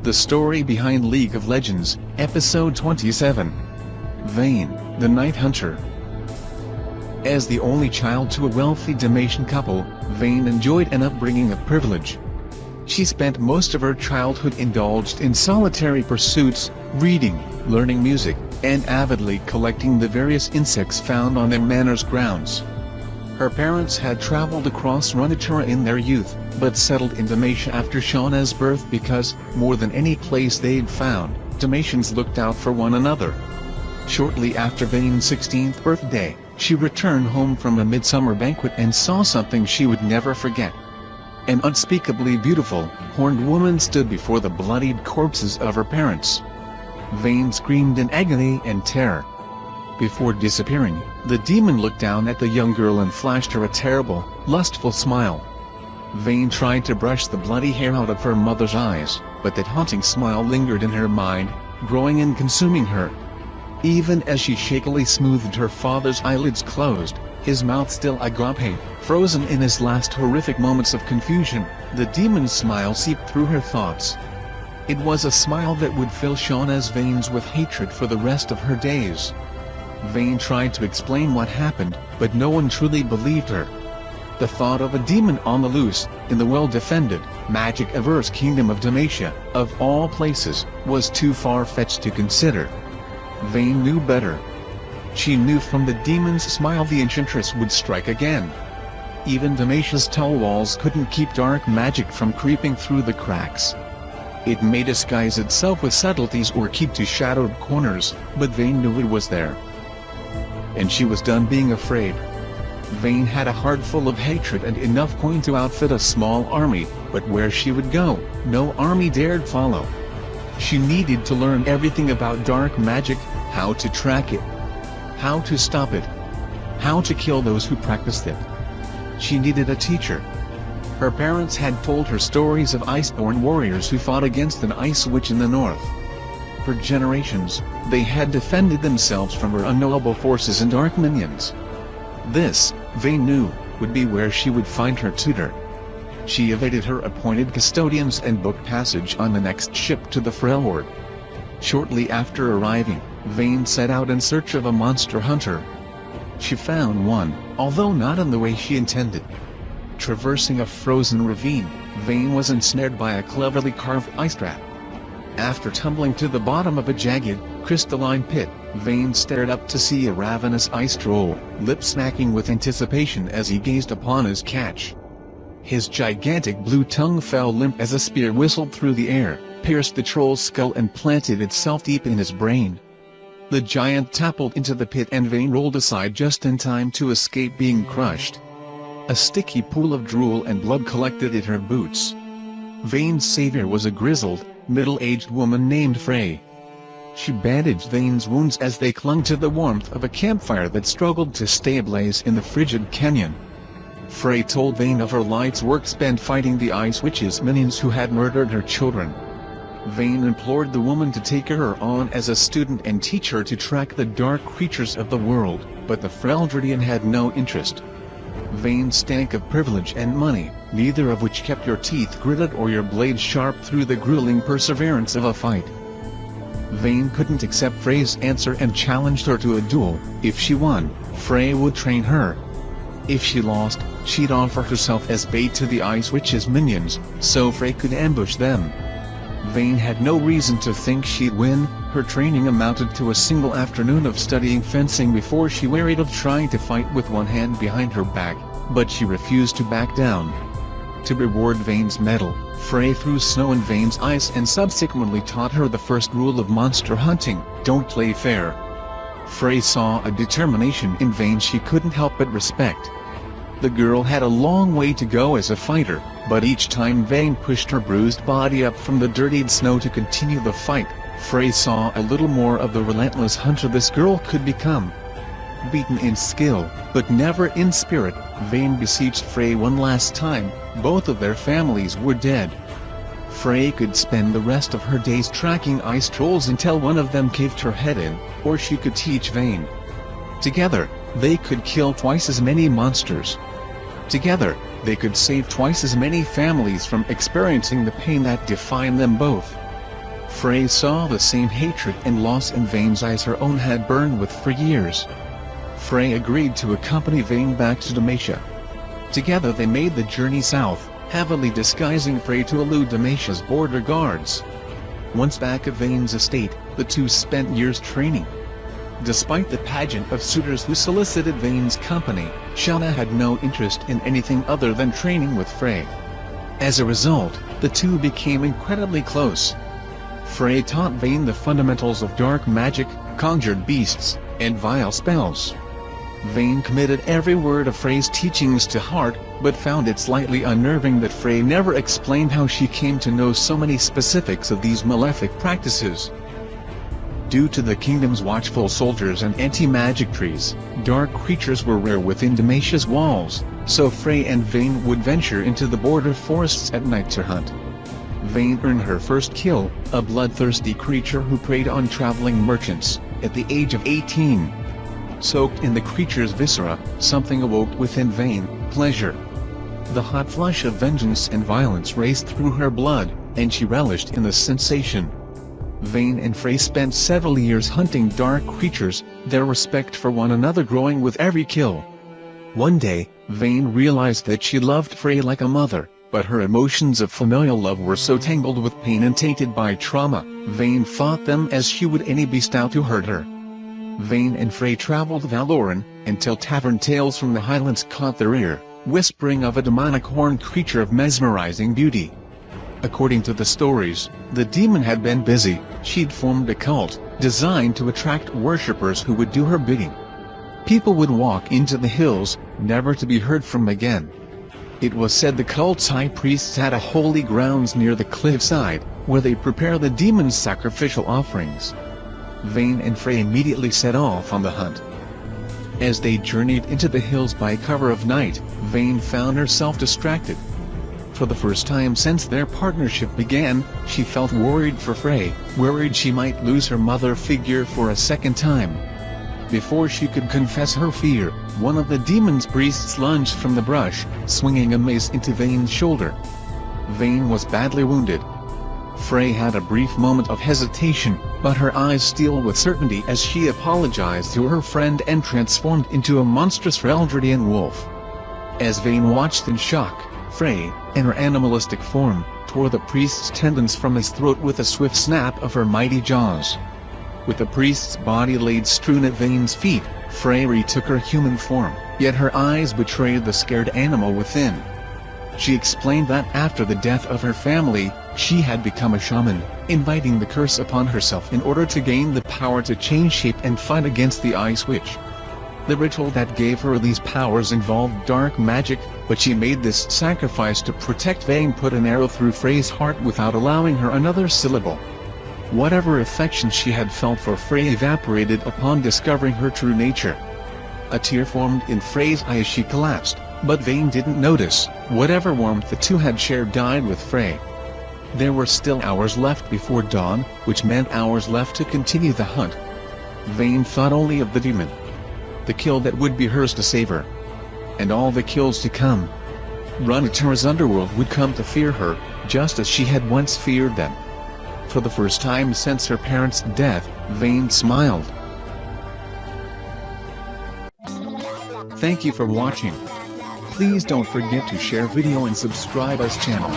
The story behind League of Legends, Episode 27. Vayne, the Night Hunter. As the only child to a wealthy Demacian couple, Vayne enjoyed an upbringing of privilege. She spent most of her childhood indulged in solitary pursuits, reading, learning music, and avidly collecting the various insects found on their manor's grounds. Her parents had traveled across Runeterra in their youth, but settled in Demacia after Shauna's birth because, more than any place they'd found, Demacians looked out for one another. Shortly after Vayne's 16th birthday, she returned home from a midsummer banquet and saw something she would never forget. An unspeakably beautiful, horned woman stood before the bloodied corpses of her parents. Vayne screamed in agony and terror. Before disappearing, the demon looked down at the young girl and flashed her a terrible, lustful smile. Vayne tried to brush the bloody hair out of her mother's eyes, but that haunting smile lingered in her mind, growing and consuming her. Even as she shakily smoothed her father's eyelids closed, his mouth still agape, frozen in his last horrific moments of confusion, the demon's smile seeped through her thoughts. It was a smile that would fill Shauna's veins with hatred for the rest of her days. Vayne tried to explain what happened, but no one truly believed her. The thought of a demon on the loose, in the well-defended, magic-averse kingdom of Demacia, of all places, was too far-fetched to consider. Vayne knew better. She knew from the demon's smile the enchantress would strike again. Even Demacia's tall walls couldn't keep dark magic from creeping through the cracks. It may disguise itself with subtleties or keep to shadowed corners, but Vayne knew it was there. And she was done being afraid. Vayne had a heart full of hatred and enough coin to outfit a small army, but where she would go, no army dared follow. She needed to learn everything about dark magic, how to track it, how to stop it, how to kill those who practiced it. She needed a teacher. Her parents had told her stories of iceborn warriors who fought against an ice witch in the north. For generations, they had defended themselves from her unknowable forces and dark minions. This, Vayne knew, would be where she would find her tutor. She evaded her appointed custodians and booked passage on the next ship to the Frey. Shortly after arriving, Vayne set out in search of a monster hunter. She found one, although not in the way she intended. Traversing a frozen ravine, Vayne was ensnared by a cleverly carved ice trap. After tumbling to the bottom of a jagged, crystalline pit, Vayne stared up to see a ravenous ice troll, lip-smacking with anticipation as he gazed upon his catch. His gigantic blue tongue fell limp as a spear whistled through the air, pierced the troll's skull and planted itself deep in his brain. The giant toppled into the pit and Vayne rolled aside just in time to escape being crushed. A sticky pool of drool and blood collected at her boots. Vayne's savior was a grizzled, middle-aged woman named Frey. She bandaged Vayne's wounds as they clung to the warmth of a campfire that struggled to stay ablaze in the frigid canyon. Frey told Vayne of her life's work spent fighting the Ice Witch's minions who had murdered her children. Vayne implored the woman to take her on as a student and teach her to track the dark creatures of the world, but the Freldridian had no interest. Vayne stank of privilege and money, neither of which kept your teeth gritted or your blade sharp through the grueling perseverance of a fight. Vayne couldn't accept Frey's answer and challenged her to a duel. If she won, Frey would train her. If she lost, she'd offer herself as bait to the Ice Witch's minions, so Frey could ambush them. Vayne had no reason to think she'd win. Her training amounted to a single afternoon of studying fencing before she wearied of trying to fight with one hand behind her back, but she refused to back down. To reward Vayne's mettle, Frey threw snow in Vayne's eyes and subsequently taught her the first rule of monster hunting: don't play fair. Frey saw a determination in Vayne she couldn't help but respect. The girl had a long way to go as a fighter, but each time Vayne pushed her bruised body up from the dirtied snow to continue the fight, Frey saw a little more of the relentless hunter this girl could become. Beaten in skill, but never in spirit, Vayne beseeched Frey one last time. Both of their families were dead. Frey could spend the rest of her days tracking ice trolls until one of them caved her head in, or she could teach Vayne. Together, they could kill twice as many monsters. Together, they could save twice as many families from experiencing the pain that defined them both. Frey saw the same hatred and loss in Vayne's eyes her own had burned with for years. Frey agreed to accompany Vayne back to Demacia. Together they made the journey south, heavily disguising Frey to elude Demacia's border guards. Once back at Vayne's estate, the two spent years training. Despite the pageant of suitors who solicited Vayne's company, Shauna had no interest in anything other than training with Frey. As a result, the two became incredibly close. Frey taught Vayne the fundamentals of dark magic, conjured beasts, and vile spells. Vayne committed every word of Frey's teachings to heart, but found it slightly unnerving that Frey never explained how she came to know so many specifics of these malefic practices. Due to the kingdom's watchful soldiers and anti-magic trees, dark creatures were rare within Demacia's walls, so Frey and Vayne would venture into the border forests at night to hunt. Vayne earned her first kill, a bloodthirsty creature who preyed on traveling merchants, at the age of 18. Soaked in the creature's viscera, something awoke within Vayne, pleasure. The hot flush of vengeance and violence raced through her blood, and she relished in the sensation. Vayne and Frey spent several years hunting dark creatures, their respect for one another growing with every kill. One day, Vayne realized that she loved Frey like a mother, but her emotions of familial love were so tangled with pain and tainted by trauma, Vayne fought them as she would any beast out to hurt her. Vayne and Frey traveled Valoran, until tavern tales from the highlands caught their ear, whispering of a demonic horned creature of mesmerizing beauty. According to the stories, the demon had been busy. She'd formed a cult, designed to attract worshippers who would do her bidding. People would walk into the hills, never to be heard from again. It was said the cult's high priests had a holy grounds near the cliffside, where they prepare the demon's sacrificial offerings. Vayne and Frey immediately set off on the hunt. As they journeyed into the hills by cover of night, Vayne found herself distracted. For the first time since their partnership began, she felt worried for Frey, worried she might lose her mother figure for a second time. Before she could confess her fear, one of the demon's priests lunged from the brush, swinging a mace into Vayne's shoulder. Vayne was badly wounded. Frey had a brief moment of hesitation, but her eyes steeled with certainty as she apologized to her friend and transformed into a monstrous Reldridian wolf. As Vayne watched in shock, Frey, in her animalistic form, tore the priest's tendons from his throat with a swift snap of her mighty jaws. With the priest's body laid strewn at Vayne's feet, Frey retook her human form, yet her eyes betrayed the scared animal within. She explained that after the death of her family, she had become a shaman, inviting the curse upon herself in order to gain the power to change shape and fight against the Ice Witch. The ritual that gave her these powers involved dark magic, but she made this sacrifice to protect Vayne. Put an arrow through Frey's heart without allowing her another syllable. Whatever affection she had felt for Frey evaporated upon discovering her true nature. A tear formed in Frey's eye as she collapsed, but Vayne didn't notice. Whatever warmth the two had shared died with Frey. There were still hours left before dawn, which meant hours left to continue the hunt. Vayne thought only of the demon. The kill that would be hers to save her. And all the kills to come. Runeterra's underworld would come to fear her, just as she had once feared them. For the first time since her parents' death, Vayne smiled. Thank you for watching. Please don't forget to share video and subscribe us channel.